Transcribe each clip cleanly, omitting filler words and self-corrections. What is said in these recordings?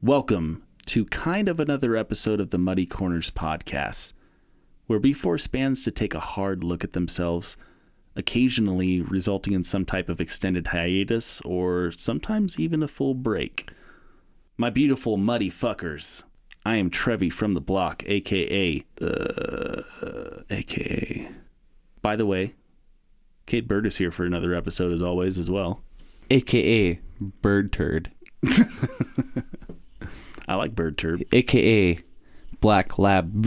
Welcome to kind of another episode of the Muddy Corners podcast, where we force bands to take a hard look at themselves, occasionally resulting in some type of extended hiatus or sometimes even a full break. My beautiful muddy fuckers, I am Trevie from the block, aka. By the way, Kate Bird is here for another episode as always as well. AKA Bird Turd. I like Bird Turd. AKA Black Labrador.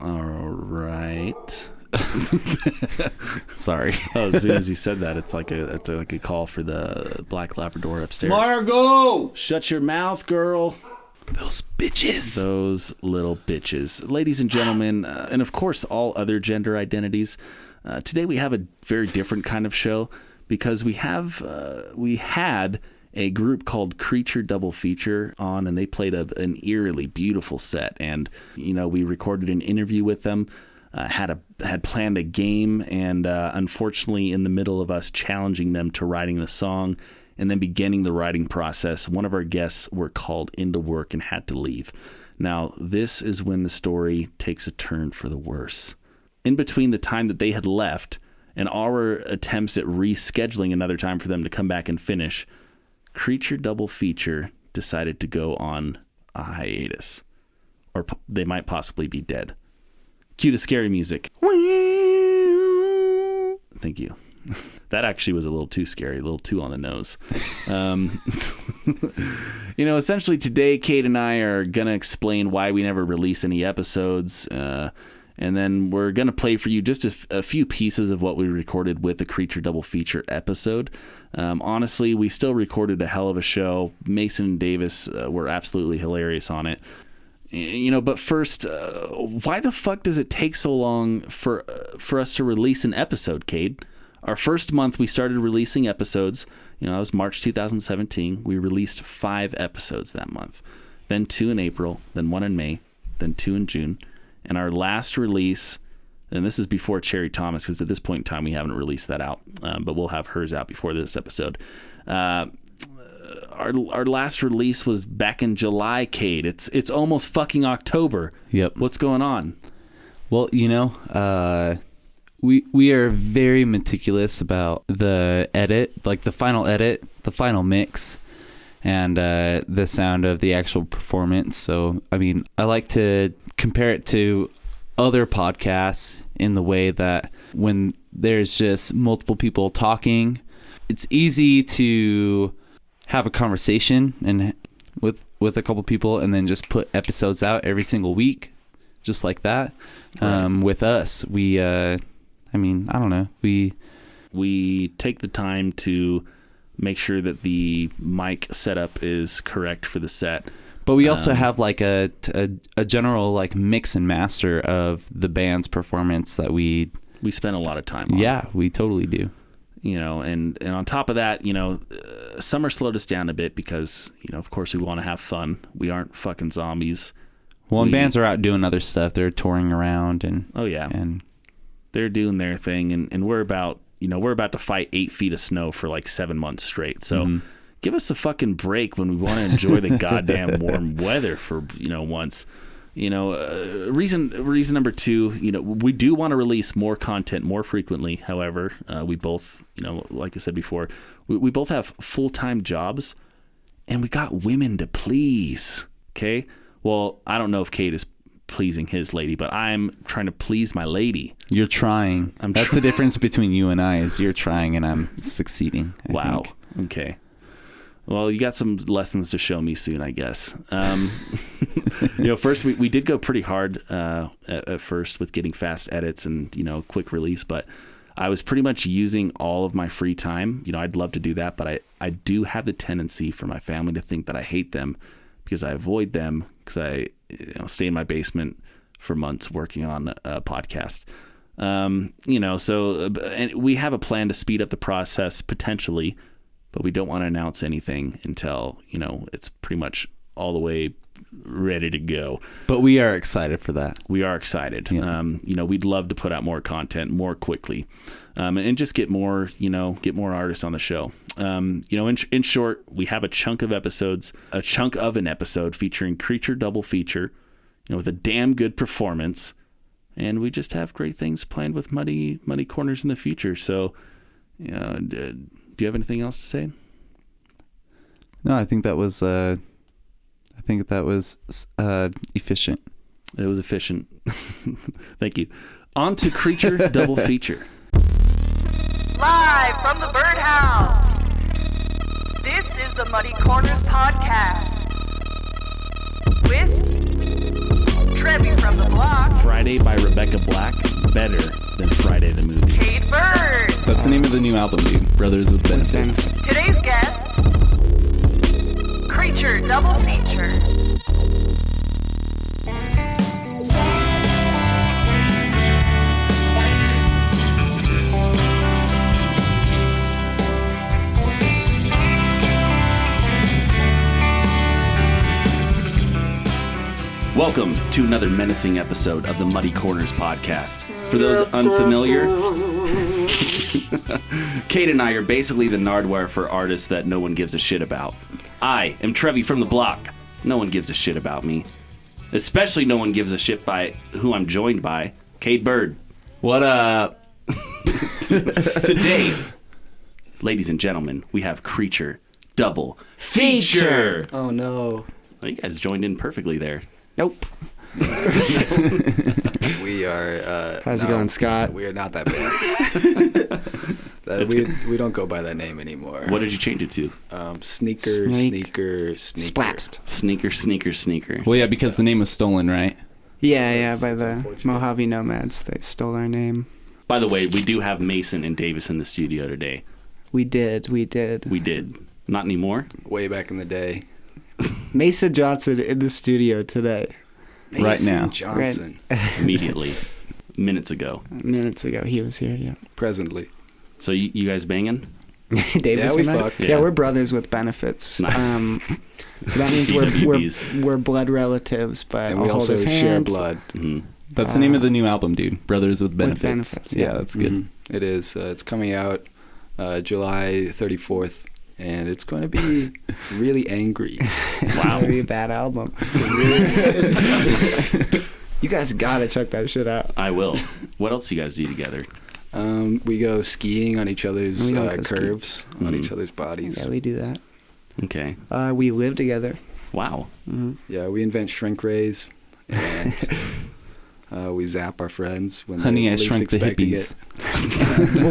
All right. Sorry. Oh, as soon as you said that, it's like a call for the Black Labrador upstairs. Margot! Shut your mouth, girl. Those bitches. Those little bitches. Ladies and gentlemen, and of course all other gender identities, today we have a very different kind of show because we had a group called Creature Double Feature on, and they played an eerily beautiful set. And, you know, we recorded an interview with them, had planned a game, and unfortunately in the middle of us challenging them to writing the song and then beginning the writing process, one of our guests were called into work and had to leave. Now, this is when the story takes a turn for the worse. In between the time that they had left and our attempts at rescheduling another time for them to come back and finish, Creature Double Feature decided to go on a hiatus. Or they might possibly be dead. Cue the scary music. Thank you. That actually was a little too scary, a little too on the nose. You know, essentially today, Kate and I are going to explain why we never release any episodes. And then we're going to play for you just a few pieces of what we recorded with the Creature Double Feature episode. Honestly, we still recorded a hell of a show. Mason and Davis were absolutely hilarious on it. You know, but first, why the fuck does it take so long for us to release an episode, Kate? Our first month, we started releasing episodes. You know, that was March 2017. We released 5 episodes that month. Then 2 in April, then 1 in May, then 2 in June. And our last release, and this is before Cherry Thomas, because at this point in time, we haven't released that out. But we'll have hers out before this episode. Our last release was back in July, Kate. It's almost fucking October. Yep. What's going on? Well, you know, we are very meticulous about the edit, like the final edit, the final mix, and the sound of the actual performance. So, I mean, I like to compare it to other podcasts in the way that when there's just multiple people talking, it's easy to have a conversation and with a couple people and then just put episodes out every single week, just like that. Right. With us, we, I mean, I don't know. We take the time to make sure that the mic setup is correct for the set. But we also have like a general like mix and master of the band's performance that we spend a lot of time on. Yeah, we totally do. You know, and on top of that, you know, summer slowed us down a bit because, you know, of course we want to have fun. We aren't fucking zombies. Well, and bands are out doing other stuff. They're touring around and and they're doing their thing, and we're about to fight 8 feet of snow for like 7 months straight. So give us a fucking break when we want to enjoy the goddamn warm weather for, you know, once. You know, reason number 2, you know, we do want to release more content more frequently. However, we both, you know, like I said before, we both have full-time jobs and we got women to please. Okay. Well, I don't know if Kate is pleasing his lady, but I'm trying to please my lady. You're trying. That's the difference between you and I is you're trying and I'm succeeding. I think. Okay. Well, you got some lessons to show me soon, I guess. You know, first we did go pretty hard at first with getting fast edits and, you know, quick release, but I was pretty much using all of my free time. You know, I'd love to do that, but I do have the tendency for my family to think that I hate them because I avoid them because I stay in my basement for months working on a podcast. You know, so and we have a plan to speed up the process potentially, but we don't want to announce anything until, you know, it's pretty much all the way ready to go. But we are excited for that. We are excited. Yeah. We'd love to put out more content more quickly, and just get more artists on the show. In short, we have a chunk of an episode featuring Creature double feature, with a damn good performance, and we just have great things planned with Muddy Corners in the future. So, do you have anything else to say? No, I think that was efficient. It was efficient. Thank you. On to Creature double feature. Live from the birdhouse. This is the Muddy Corners podcast with Trevie from the block. Friday by Rebecca Black. Better than Friday the movie. Kade Bird. That's the name of the new album, dude. Brothers with Benefits. Today's guest, Creature double feature. Welcome to another menacing episode of the Muddy Corners podcast. For those unfamiliar, Kate and I are basically the Nardwuar for artists that no one gives a shit about. I am Trevie from the block. No one gives a shit about me. Especially no one gives a shit by who I'm joined by, Kade Bird. What up? Today, ladies and gentlemen, we have Creature double feature. Oh no. Well, you guys joined in perfectly there. Nope. We are. How's it going, Scott? We are not that bad. We don't go by that name anymore. What did you change it to? Sneaker. Splapsed. Sneaker. Well, yeah, because the name was stolen, right? Yeah, by the Mojave Nomads. They stole our name. By the way, we do have Mason and Davis in the studio today. We did. We did. Not anymore? Way back in the day. Mason Johnson in the studio today. Right now. Johnson. Immediately. Minutes ago. Minutes ago, he was here, yeah. Presently. So you guys banging? Davis Yeah, we and I? fuck. Yeah, we're brothers with benefits. Nice. So that means BWBs. we're blood relatives, but And I'll we hold also his share hand. blood. Mm-hmm. That's the name of the new album, dude. Brothers with Benefits. Benefits, yeah, yeah. that's good. Mhm. It is. It's coming out July 34th. And it's going to be really angry. It's Wow. gonna be a bad album. You guys gotta check that shit out. I will. What else do you guys do together? We go skiing on each other's We don't go ski. curves, on Mhm. each other's bodies. Yeah, we do that. Okay. We live together. Wow. Mm-hmm. Yeah, we invent shrink rays, and we zap our friends when Honey, they're I least Shrunk the expecting Hippies. it.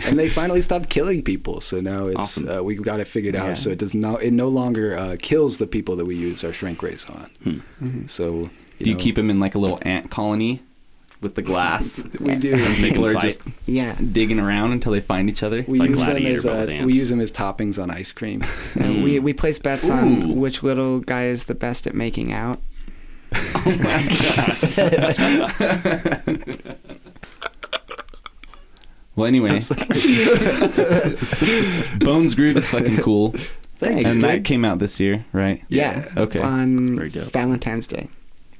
And they finally stopped killing people, so now it's Awesome. we've got it figured out. Yeah. So it no longer kills the people that we use our shrink rays on. Mm-hmm. So Do you keep them in like a little ant colony with the glass? We do. People are fight. just Yeah. digging around until they find each other. We like use them Gladiator, as but with ants. we use them as toppings on ice cream. We place bets Ooh. on which little guy is the best at making out. Oh my god. Well, anyway, Bones Groove is fucking cool. Thanks, And that dude. came out this year, right? Yeah. Okay. On Very dope. Valentine's Day.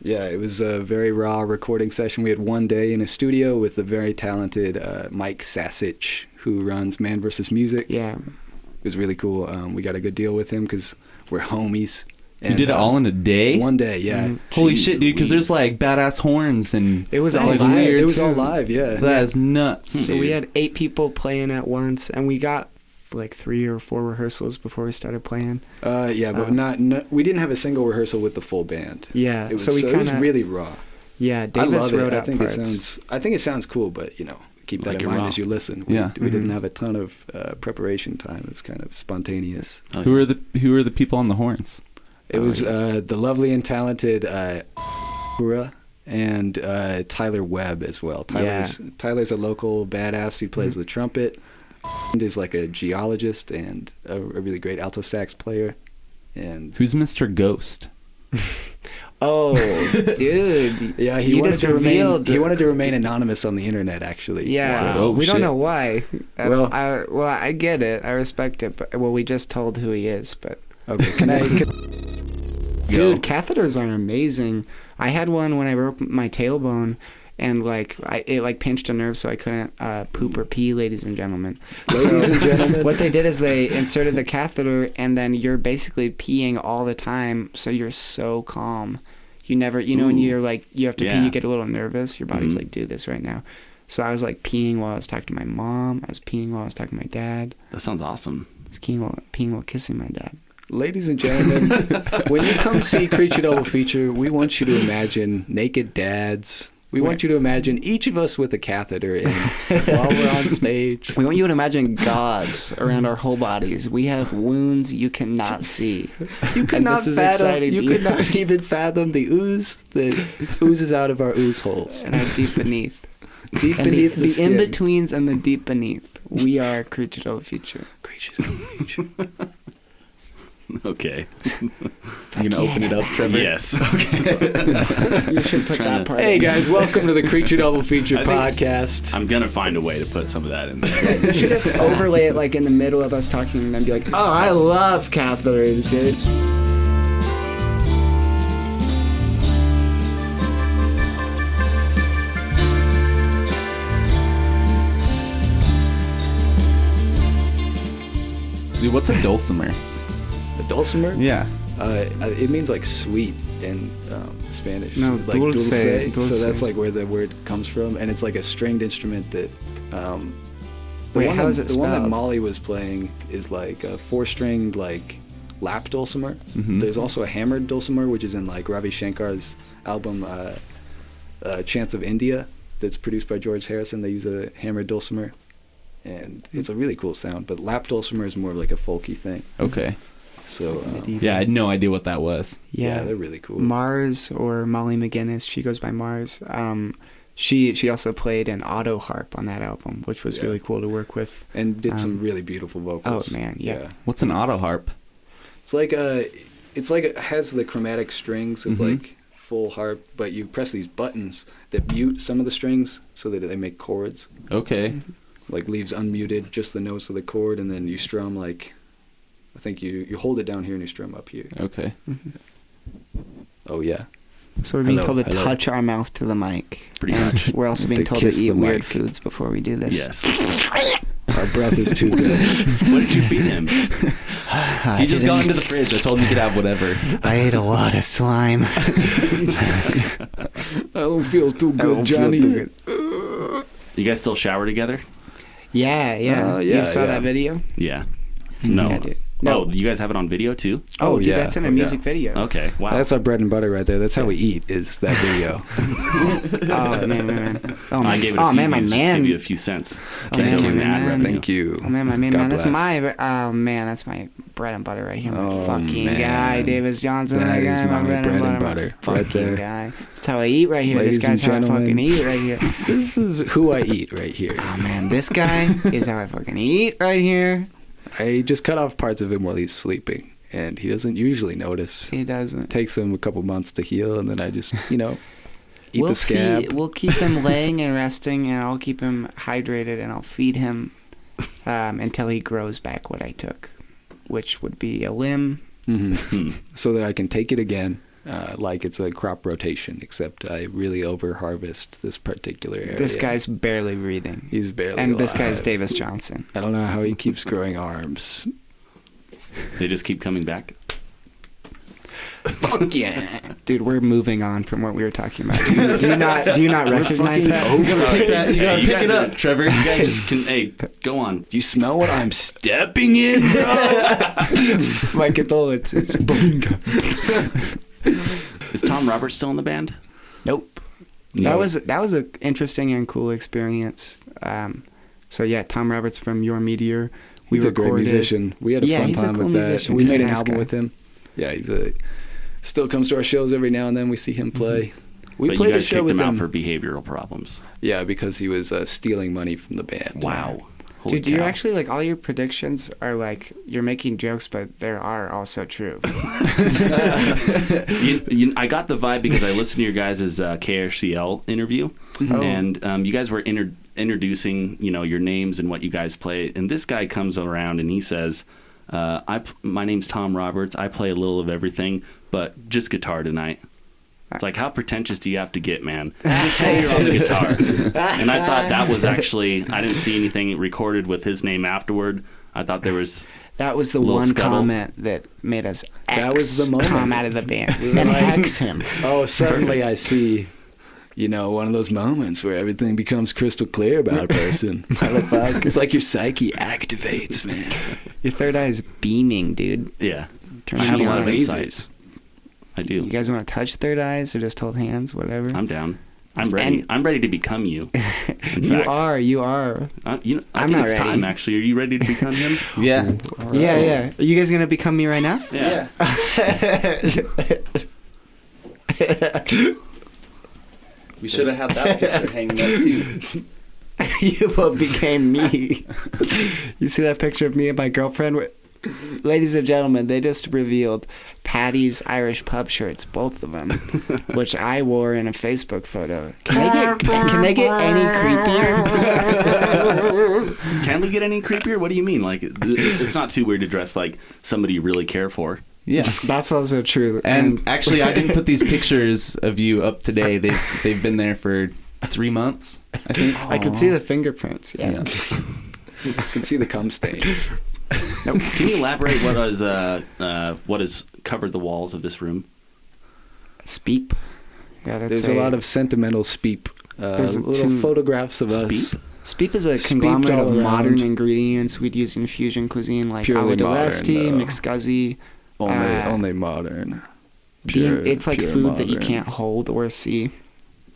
Yeah, it was a very raw recording session. We had one day in a studio with the very talented Mike Sasich, who runs Man vs. Music. Yeah. It was really cool. We got a good deal with him because we're homies. You did it all in a day? One day, yeah. Mhm. Holy Jeez shit, dude, because there's Louise. like badass horns and It was all like live. weird. It was all live, yeah. That is nuts. So we Dude. had 8 people playing at once, and we got like 3 or 4 rehearsals before we started playing. Yeah, but we didn't have a single rehearsal with the full band. Yeah. It was, so we it was kind of really raw. Yeah. I Davis love wrote it. out parts. I think it sounds cool, but keep that Like in it mind raw. as you listen. Yeah. We didn't Mhm. have a ton of preparation time. It was kind of spontaneous. Oh, Who are the people on the horns? It was the lovely and talented Hura and Tyler Webb as well. Tyler's a local badass who plays the trumpet. And is like a geologist and a really great alto sax player. And Who's Mr. Ghost? Oh, dude. yeah, he You wanted just to remain. revealed He the- wanted to remain anonymous on the internet, actually. Yeah. So- Oh, we shit. don't know why. Well- I get it. I respect it. But we just told who he is, but Okay, can I? Dude, catheters are amazing. I had one when I broke my tailbone, and like it like pinched a nerve, so I couldn't poop or pee, ladies and gentlemen. Ladies and gentlemen. What they did is they inserted the catheter, and then you're basically peeing all the time, so you're so calm. You never, when you're like you have to pee, you get a little nervous. Your body's like, do this right now. So I was like peeing while I was talking to my mom. I was peeing while I was talking to my dad. That sounds awesome. I was peeing while kissing my dad. Ladies and gentlemen, when you come see Creature Double Feature, we want you to imagine naked dads. We want you to imagine each of us with a catheter in while we're on stage. We want you to imagine gods around our whole bodies. We have wounds you cannot see. You could not even fathom the ooze that oozes out of our ooze holes. And our deep beneath. Deep beneath the skin. in-betweens and the deep beneath. We are Creature Double Feature. Creature Double Feature. Okay. You gonna open it up, Trevor? Yes. Okay. You should put that part. Hey guys, welcome to the Creature Double Feature podcast. I'm gonna find a way to put some of that in there. You should just overlay it like in the middle of us talking and then be like, oh, I love catheters, dude. Dude, what's a dulcimer? A dulcimer? Yeah. It means like sweet in Spanish. No, like dulce. So that's like where the word comes from, and it's like a stringed instrument that. Wait, how is it the one that spelled? Molly was playing is like a 4-stringed like lap dulcimer. Mhm. There's also a hammered dulcimer, which is in like Ravi Shankar's album Chants of India, that's produced by George Harrison. They use a hammered dulcimer, and it's a really cool sound. But lap dulcimer is more like a folky thing. Okay. So Yeah, I had no idea what that was. yeah, Yeah, they're really cool. Mars, or Molly McGinnis, she goes by Mars. She also played an auto harp on that album, which was really cool to work with. And did some really beautiful vocals. Oh man, yeah. What's an auto harp? It's like it has the chromatic strings of Mhm. like full harp, but you press these buttons that mute some of the strings so that they make chords. Okay. Like leaves unmuted just the notes of the chord, and then you strum like, I think you hold it down here and you strum up here. Okay. Oh yeah. So we're being Hello, told to hello. touch our mouth to the mic. Pretty And much. We're also being To told to kiss eat the weird mic. foods before we do this. Yes. Our breath is too good. What did you feed him? He just got into the fridge. I told him he could have whatever. I ate a lot of slime. I don't feel too good, Johnny. You guys still shower together? Yeah. Yeah, You saw yeah. that video? Yeah. No. Yeah, dude. No. Oh, you guys have it on video too? Oh, dude, yeah. that's in a Oh, yeah. music video. Okay. Wow. That's our bread and butter right there. That's how we eat, is that video. Oh man. Oh I man. gave it a Oh few man, my views just to man. give you a few cents. Oh, Can't man, go my in ad man. revenue. Thank you. Oh man, my main God man. That's bless. that's my bread and butter right here. My Oh, fucking man. guy, Davis Johnson. That my is guy, my bread and my butter fucking right there. guy. That's how I eat right here. Ladies This guy's and how I fucking gentlemen. eat right here. This is who I eat right here. Oh man, this guy is how I fucking eat right here. I just cut off parts of him while he's sleeping, and he doesn't usually notice. He doesn't. It takes him a couple months to heal, and then I just, eat the scab. We'll keep him laying and resting, and I'll keep him hydrated, and I'll feed him until he grows back what I took, which would be a limb. Mhm. So that I can take it again, like it's a crop rotation, except I really over-harvest this particular area. This guy's barely breathing. He's barely And this guy's alive. Davis Johnson. I don't know how he keeps growing arms. They just keep coming back. Fuck yeah. Dude, we're moving on from what we were talking about. Do you not recognize fucking that? over You gotta pick that. You gotta you pick it guys up, Trevor. You guys just can. Hey, go on. Do you smell what I'm stepping in, bro? My condolences. Boinga. Is Tom Roberts still in the band? Nope. No. That was an interesting and cool experience. So yeah, Tom Roberts from Your Meteor. He's a great musician. We had a fun he's a time cool with that. musician. We He's made a an nice album guy. with him. Yeah, still comes to our shows every now and then. We see him play. We But you played a guys show kicked with him out him. for behavioral problems. Yeah, because he was stealing money from the band. Wow. Holy Dude, you're cow. actually like all your predictions are like you're making jokes, but they are also true. I got the vibe because I listened to your guys' KRCL interview, Oh. and you guys were introducing, your names and what you guys play, and this guy comes around and he says, My name's Tom Roberts. I play a little of everything, but just guitar tonight. It's like, how pretentious do you have to get, man? Just say you're on the guitar. And I thought that was actually, I didn't see anything recorded with his name afterward. I thought there was... That was the little one scuttle. comment that made us That was the moment. Tom out of the band. We were like, X him. Oh, suddenly I see, one of those moments where everything becomes crystal clear about a person. It's like your psyche activates, man. Your third eye is beaming, dude. Yeah. Turn I have a on lot of your eyes. insights. I do. You guys want to touch third eyes or just hold hands, whatever? I'm down. I'm ready. I'm ready to become you. In You fact, are. I I'm think not it's ready. time, actually. Are you ready to become him? Yeah. Yeah. Are you guys going to become me right now? Yeah. We should have had that picture hanging up too. You both became me. You see that picture of me and my girlfriend? Ladies and gentlemen, they just revealed Patty's Irish pub shirts, both of them, which I wore in a Facebook photo. Can they get any creepier? Can we get any creepier? What do you mean? Like, it's not too weird to dress like somebody you really care for. Yeah. That's also true. And actually, I didn't put these pictures of you up today. They've been there for 3 months, I think. I can see the fingerprints. Yeah. You can see the cum stains. Can you elaborate what has covered the walls of this room? Speep. Yeah, that's There's a lot of sentimental speep. There's Little photographs of us. Speep? Speep is a Speeped conglomerate all of around. modern ingredients we'd use in fusion cuisine, like Purely agua de leste, modern, though. mixcuzzy. Only modern. It's like pure food that you modern. can't hold or see.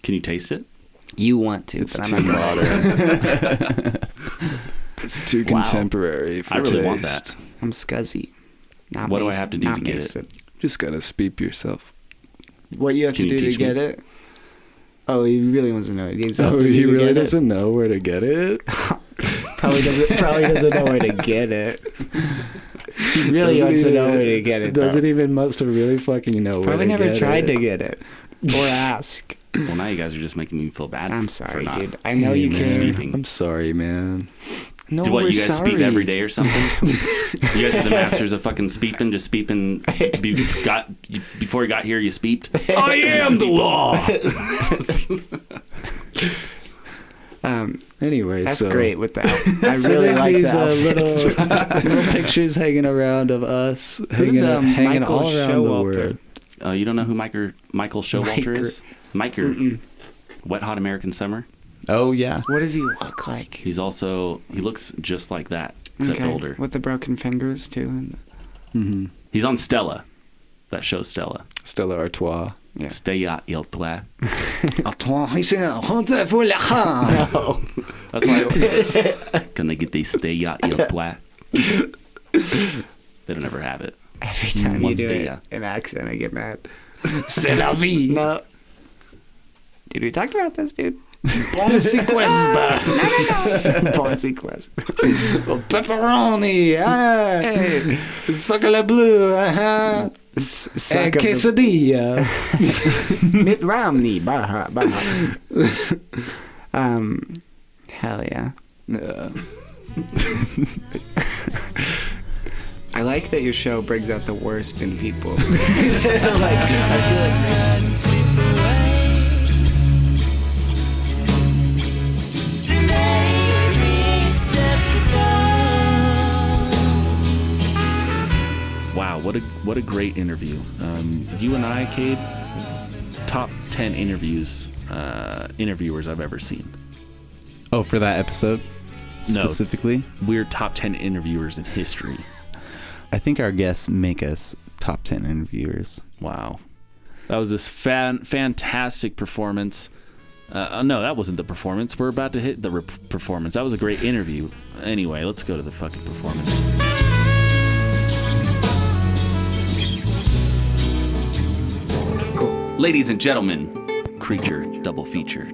Can you taste it? You want to, It's but too I'm not gonna. modern. It's too Wow. contemporary for I really taste. want that. I'm scuzzy. Not What do I mace- have to do not to get mace it? Just gotta speep yourself. What you have Can to you do to teach me? get it? Oh, he really wants to know. He exactly He to really get it. doesn't know where to get it. Probably doesn't know where to get it. He really wants to know where to get it. Doesn't though. even must have really fucking know Probably where to never get tried it. to get it or ask. Well, now you guys are just making me feel bad. I'm for sorry, not. dude. I know Hey, you man, can. Speeping. I'm sorry, man. No, Do what we're you guys sorry. speep every day or something? You guys are the masters of fucking speeping, just speeping. Before you got here, you speeped. I am the law. Anyway, That's so great with that. I So really there's like these that. little pictures hanging around of us, Who's hanging Michael all around the Showalter? world. You don't know who Michael Showalter is? Miker. Wet Hot American Summer. Oh, yeah. What does he look like? He looks just like that, except older. With the broken fingers too. Mm-hmm. He's on Stella. That show Stella. Stella Artois. Yeah. Stay à il toi. No. That's why. Can they get these stay à il toi? They don't ever have it. Every time you Once do day, it, yeah. an accent, I get mad. C'est la vie. No. Dude, we talked about this, dude. Bon sequesta. Policy quest. Pepperoni. Hey. Chocolat bleu. Suck of the- Quesadilla. Mitt Romney. Baha, baha. Hell yeah. Yeah. I like that your show brings out the worst in people. I feel like Wow, what a great interview. You and I, Kade, top 10 interviewers I've ever seen. Oh, for that episode No. specifically? We're top 10 interviewers in history. I think our guests make us top 10 interviewers. Wow. That was this fantastic performance. No, that wasn't the performance. We're about to hit the performance. That was a great interview. Anyway, let's go to the fucking performance. Ladies and gentlemen, Creature Double Feature.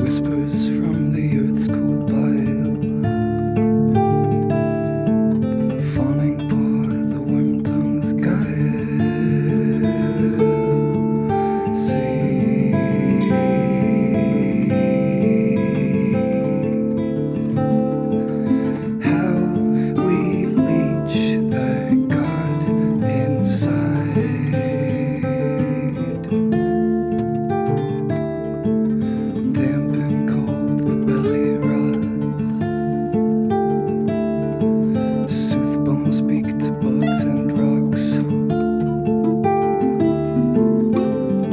whispers from the earth's cool bile. Fawning paw, the worm tongue's guile. Seeds. How we leech the God inside. Damp and cold, the belly rots. Sooth bones speak to bugs and rocks.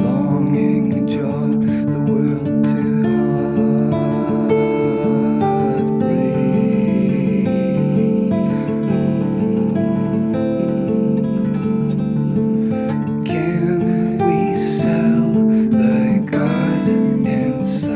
Longing jaw, the world to heart bleed. Can we sell the God inside?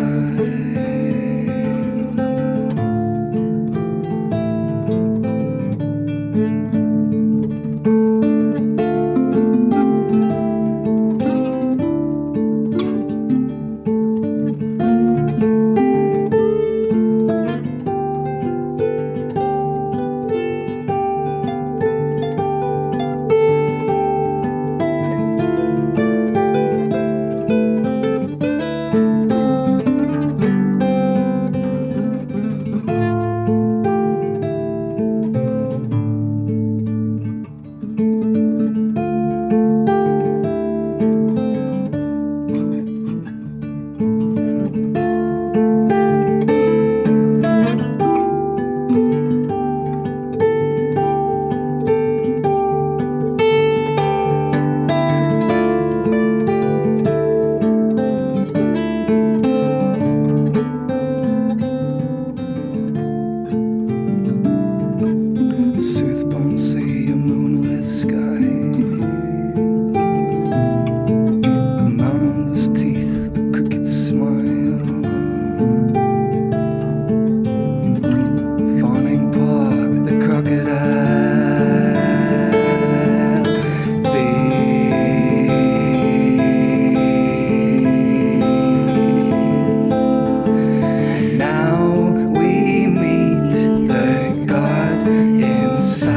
Sooth bones say a moonless sky. Mountain's teeth, a crooked smile. Fawning paw, the crocodile. Fades. Now we meet the God inside.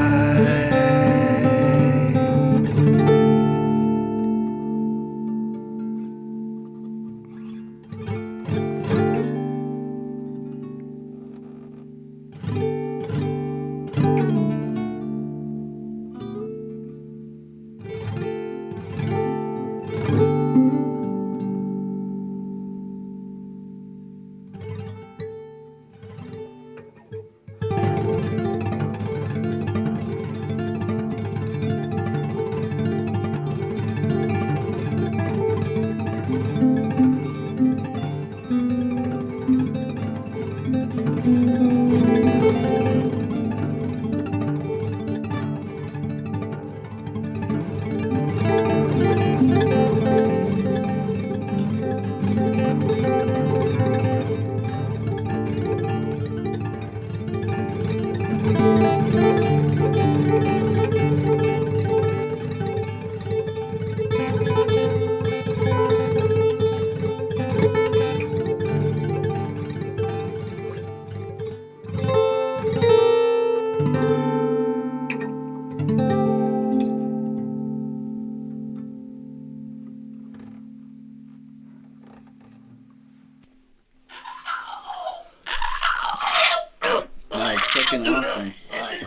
That was fucking awesome.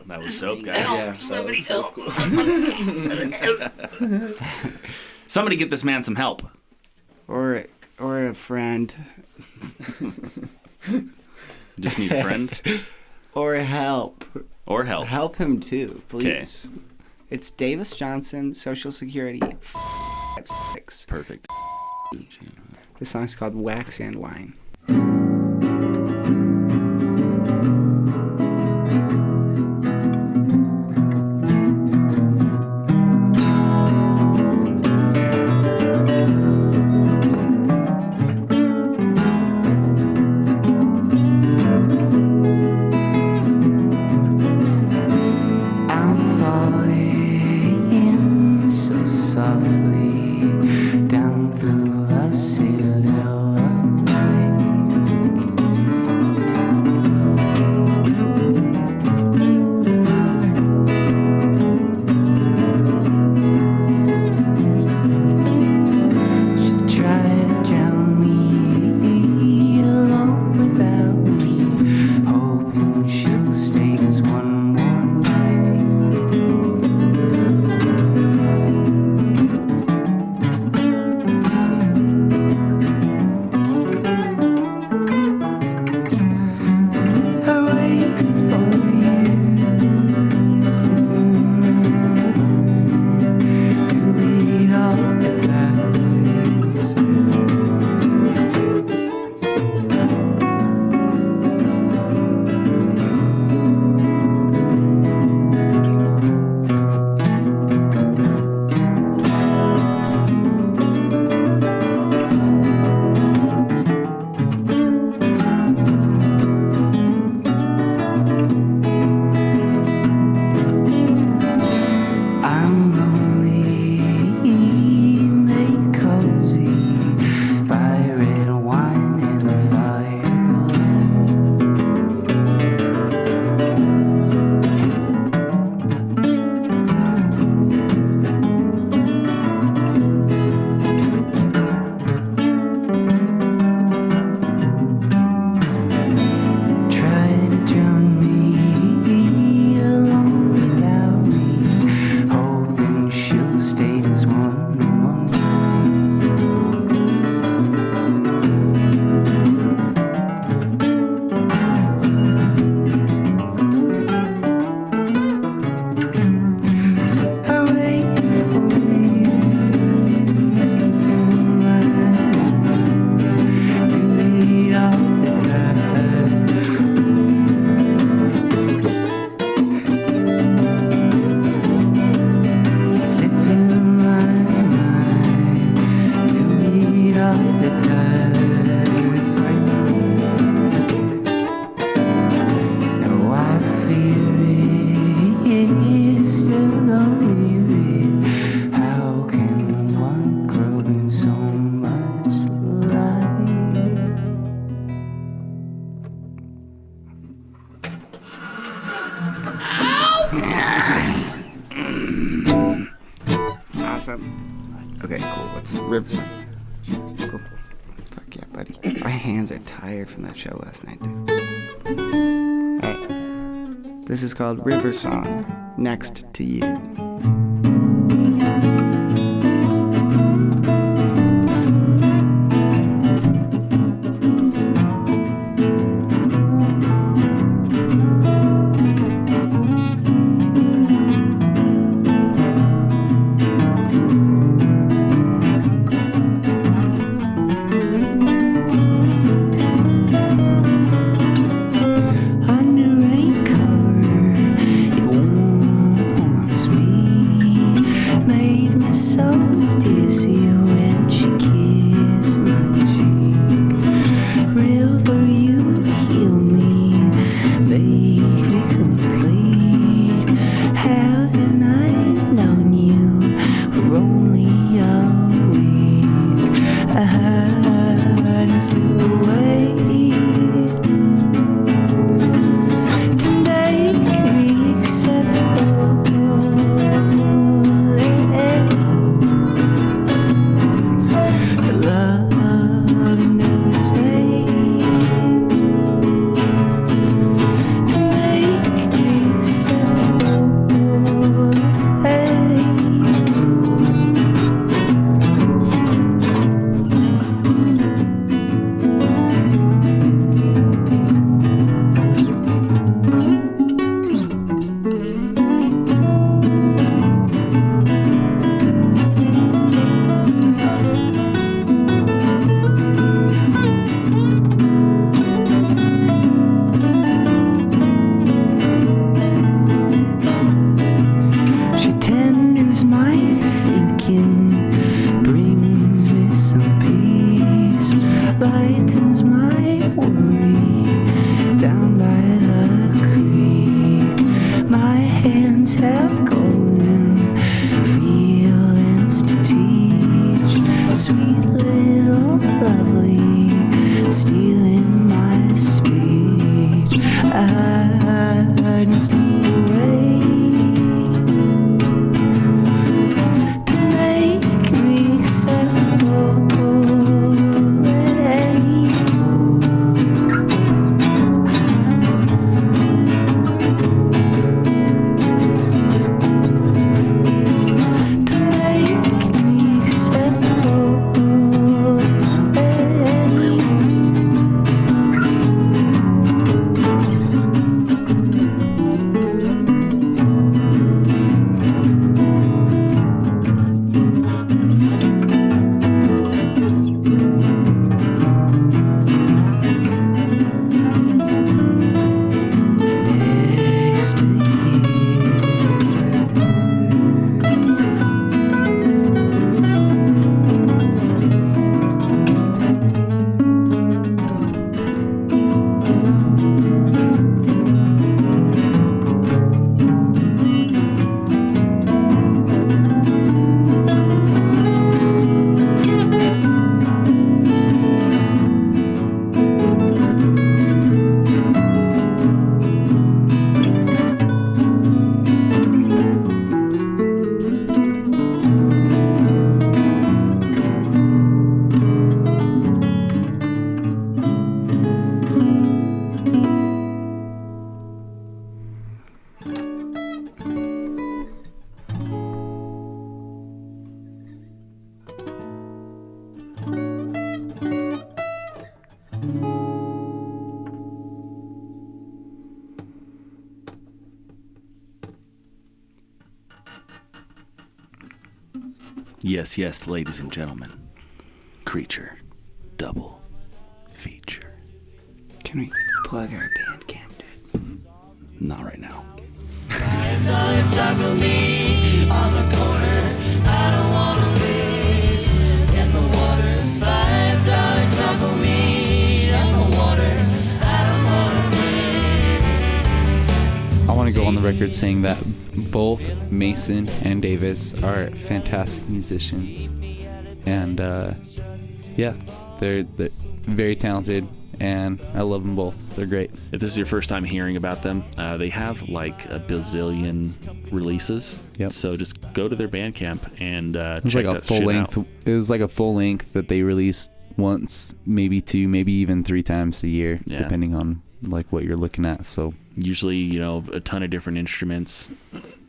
That was dope, guys. Yeah, that was so cool. Somebody get this man some help. Or a friend. Just need a friend Or help. or help. Help him too, please. It's Davis Johnson, Social Security. 6. Perfect. The song's called Wax and Wine. Softly down through a citadel of night. Awesome. Okay, cool. What's Riverside? Cool. Fuck yeah, buddy. My hands are tired from that show last night, dude. Alright. This is called River Song. Next to You. Yes, yes, ladies and gentlemen. Creature double feature. Can we plug our Bandcamp, dude? Not right now. $5 taco meat on the corner. I don't wanna live in the water. $5 taco meat on the water. I don't wanna live. I want to go on the record saying that both Mason and Davis are fantastic musicians, and yeah, they're very talented, and I love them both. They're great. If this is your first time hearing about them, they have like a bazillion releases. Yep. So just go to their Bandcamp and It was check like a that full shit length. out. It was like a full length that they released once, maybe 2, maybe even 3 times a year, Yeah. depending on like what you're looking at. So Usually, you know, a ton of different instruments,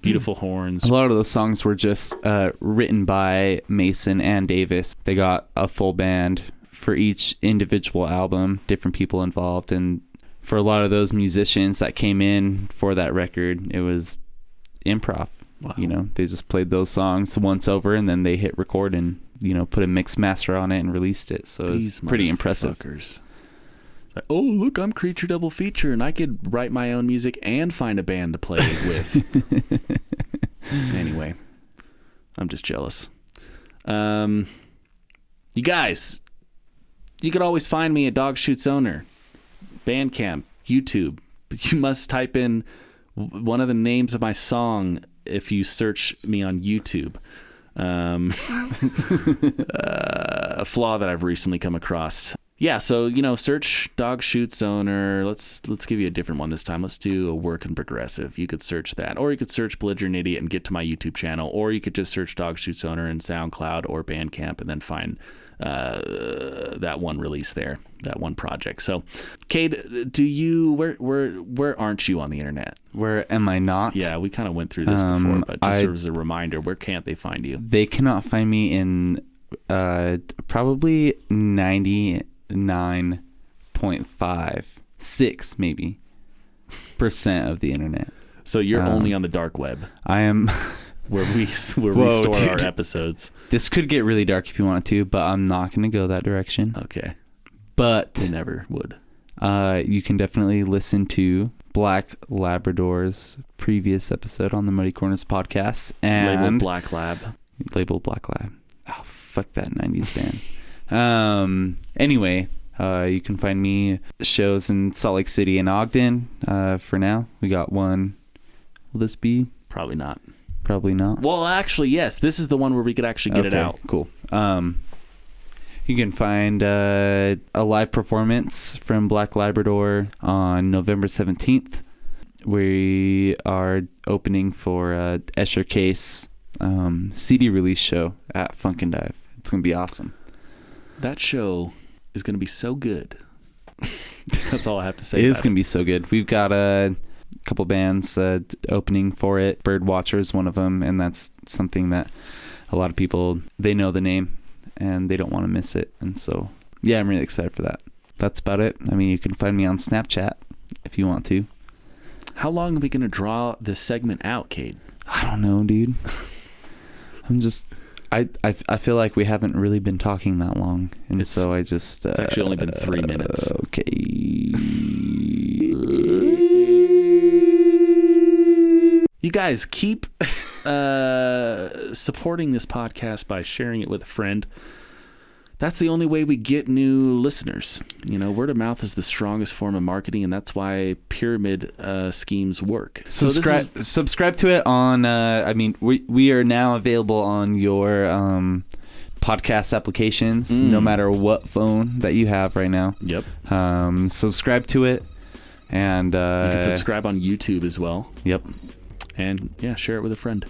beautiful horns. a lot of those songs were just written by Mason and Davis. They got a full band for each individual album, different people involved, and for a lot of those musicians that came in for that record, it was improv. Wow. You know, they just played those songs once over, and then they hit record and, you know, put a mix master on it and released it. So it's pretty impressive. Motherfuckers. Like, oh, look, I'm Creature Double Feature, and I could write my own music and find a band to play with. Anyway, I'm just jealous. You guys, you could always find me at Dog Shoots Owner, Bandcamp, YouTube. You must type in one of the names of my song if you search me on YouTube. A flaw that I've recently come across. Yeah, so, you know, search Dog Shoots Owner. Let's give you a different one this time. Let's do a Workin' Progressive. You could search that. Or you could search Belligerent Idiot and get to my YouTube channel. Or you could just search Dog Shoots Owner in SoundCloud or Bandcamp and then find that one release there, that one project. So, Kade, do you, where aren't you on the internet? Where am I not? Yeah, we kind of went through this before, but just sort of as a reminder, where can't they find you? They cannot find me in probably 99.56 maybe % of the internet. So you're only on the dark web. I am. Where we store dude. our episodes. This could get really dark if you want to, but I'm not going to go that direction. Okay. But We never would. you can definitely listen to Black Labrador's previous episode on the Muddy Corners podcast. And Labeled Black Lab. Labeled Black Lab. Oh, fuck that 90s band. Anyway, you can find me shows in Salt Lake City and Ogden for now. We got one. Will this be? Probably not. Probably not. Well, actually, yes. This is the one where we could actually get it out. Cool. You can find a live performance from Black Labrador on November 17th. We are opening for Escher Case CD release show at Funk and Dive. It's going to be awesome. That show is going to be so good. That's all I have to say. It is going to be so good. We've got a couple bands opening for it. Birdwatcher is one of them, and that's something that a lot of people, they know the name and they don't want to miss it. And so, yeah, I'm really excited for that. That's about it. I mean, you can find me on Snapchat if you want to. How long are we going to draw this segment out, Kade? I don't know, dude. I'm just... I feel like we haven't really been talking that long, and so I just... It's actually only been 3 minutes. Okay. You guys keep supporting this podcast by sharing it with a friend. That's the only way we get new listeners. You know, word of mouth is the strongest form of marketing, and that's why pyramid schemes work. Subscribe to it on. I mean, we are now available on your podcast applications, no matter what phone that you have right now. Yep. Subscribe to it, and you can subscribe on YouTube as well. Yep. And yeah, share it with a friend.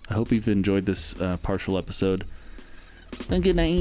I hope you've enjoyed this partial episode. And good night.